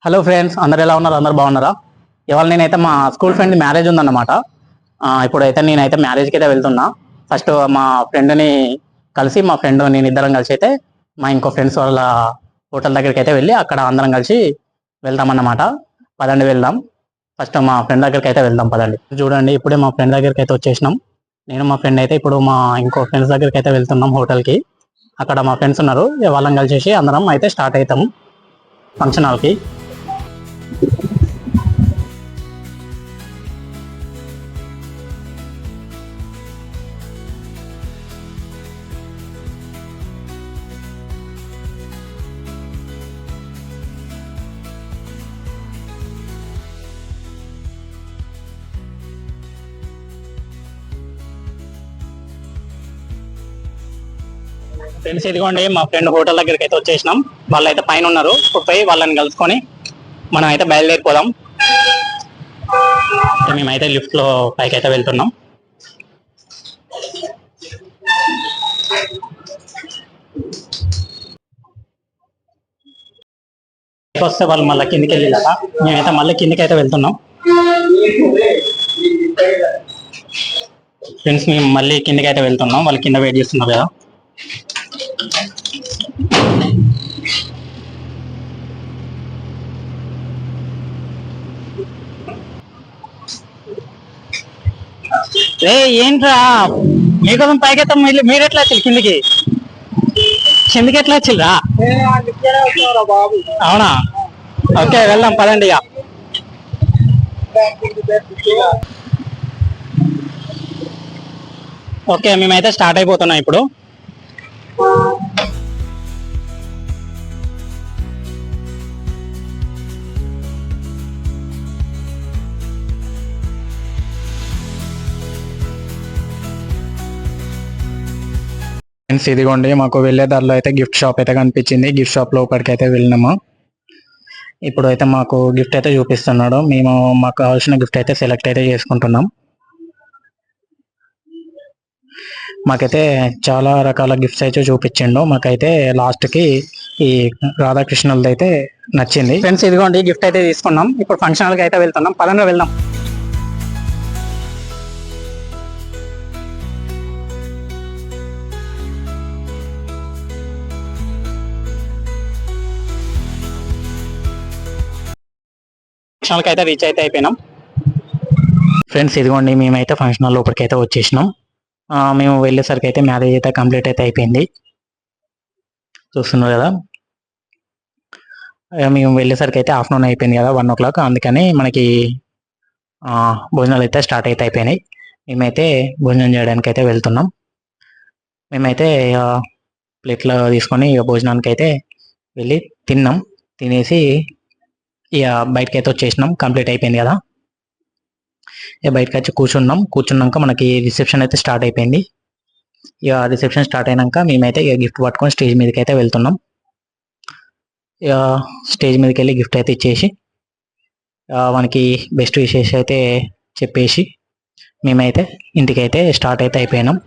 Hello friends, అందరు ఎలా ఉన్నారు? అందరు బాగున్నారా? ఇవాళ నేనైతే మా స్కూల్ ఫ్రెండ్ మ్యారేజ్ ఉందన్నమాట. ఇప్పుడైతే నేనైతే మ్యారేజ్కి అయితే వెళ్తున్నా. ఫస్ట్ మా ఫ్రెండ్ని కలిసి మా ఫ్రెండ్ నేను ఇద్దరం కలిసి అయితే మా ఇంకో ఫ్రెండ్స్ వాళ్ళ హోటల్ దగ్గరికి అయితే వెళ్ళి అక్కడ అందరం కలిసి వెళ్దామన్నమాట. పదండి వెళ్దాం. ఫస్ట్ మా ఫ్రెండ్ దగ్గరికి అయితే వెళ్దాం పదండి. చూడండి, ఇప్పుడే మా ఫ్రెండ్ దగ్గరికి అయితే వచ్చేసినాం. నేను మా ఫ్రెండ్ అయితే ఇప్పుడు మా ఇంకో ఫ్రెండ్స్ దగ్గరికి అయితే వెళ్తున్నాం హోటల్కి. అక్కడ మా ఫ్రెండ్స్ ఉన్నారు, వాళ్ళని కలిసేసి అందరం అయితే స్టార్ట్ అవుతాం ఫంక్షన్ హాల్కి. ఫ్రెండ్స్, ఇదిగోండి మా ఫ్రెండ్ హోటల్ దగ్గరికి అయితే వచ్చేసినాం. వాళ్ళు అయితే పైన ఉన్నారు. ఇప్పుడు పోయి వాళ్ళని కలుసుకొని మనం అయితే బయలుదేరిపోదాం. మేమైతే లిఫ్ట్ లో పైకి అయితే వెళ్తున్నాం. వస్తే వాళ్ళు మళ్ళీ కిందికి వెళ్ళిలాగా మేమైతే మళ్ళీ కిందికి అయితే వెళ్తున్నాం. ఫ్రెండ్స్, మేము మళ్ళీ కిందికి అయితే వెళ్తున్నాం. వాళ్ళు కింద వెయిట్ చేస్తున్నారు కదా. ఏంట్రా మీకోసం పైకెత్తాం, మీరు ఎట్లా వచ్చి కిందికి ఎట్లా వచ్చిల్రా? అవునా? ఓకే, వెళ్దాం పదండి. ఇక ఓకే, మేమైతే స్టార్ట్ అయిపోతున్నాం ఇప్పుడు. ఫ్రెండ్స్, ఇదిగోండి మాకు వెళ్ళే దారిలో అయితే గిఫ్ట్ షాప్ అయితే కనిపించింది. గిఫ్ట్ షాప్ లోపలికి అయితే వెళ్ళినాము. ఇప్పుడు అయితే మాకు గిఫ్ట్ అయితే చూపిస్తున్నాడు. మేము మాకు కావాల్సిన గిఫ్ట్ అయితే సెలెక్ట్ అయితే చేసుకుంటున్నాం. మాకైతే చాలా రకాల గిఫ్ట్స్ అయితే చూపించిండు. మాకైతే లాస్ట్కి ఈ రాధాకృష్ణులది అయితే నచ్చింది. ఫ్రెండ్స్, ఇదిగోండి గిఫ్ట్ అయితే తీసుకున్నాం. ఇప్పుడు ఫంక్షన్ హాల్కి అయితే వెళ్తున్నాం. పదంగా వెళ్దాం. ఫంక్షన్ హాల్కి అయితే రీచ్ అయితే అయిపోయినాం. ఫ్రెండ్స్, ఇదిగోండి మేమైతే ఫంక్షన్ హాల్ లోపలికి అయితే వచ్చేసినాం. మేము వెళ్ళేసరికి అయితే మ్యారేజ్ అయితే కంప్లీట్ అయితే అయిపోయింది. చూస్తున్నారు కదా, మేము వెళ్ళేసరికి అయితే ఆఫ్టర్నూన్ అయిపోయింది కదా, 1 o'clock. అందుకని మనకి భోజనాలు అయితే స్టార్ట్ అయితే అయిపోయినాయి. మేమైతే భోజనం చేయడానికి అయితే వెళ్తున్నాం. మేమైతే ప్లేట్లో తీసుకొని భోజనానికి అయితే వెళ్ళి తిన్నాం. తినేసి ఇక బయటకి అయితే వచ్చేసినాం. కంప్లీట్ అయిపోయింది కదా. ఇక బయటకు వచ్చి కూర్చున్నాక మనకి రిసెప్షన్ అయితే స్టార్ట్ అయిపోయింది. ఇక రిసెప్షన్ స్టార్ట్ అయినాక మేమైతే ఇక గిఫ్ట్ పట్టుకొని స్టేజ్ మీదకి అయితే వెళ్తున్నాం. ఇక స్టేజ్ మీదకి వెళ్ళి గిఫ్ట్ అయితే ఇచ్చేసి మనకి బెస్ట్ విషెస్ అయితే చెప్పేసి మేమైతే ఇంటికి అయితే స్టార్ట్ అయితే అయిపోయినాం.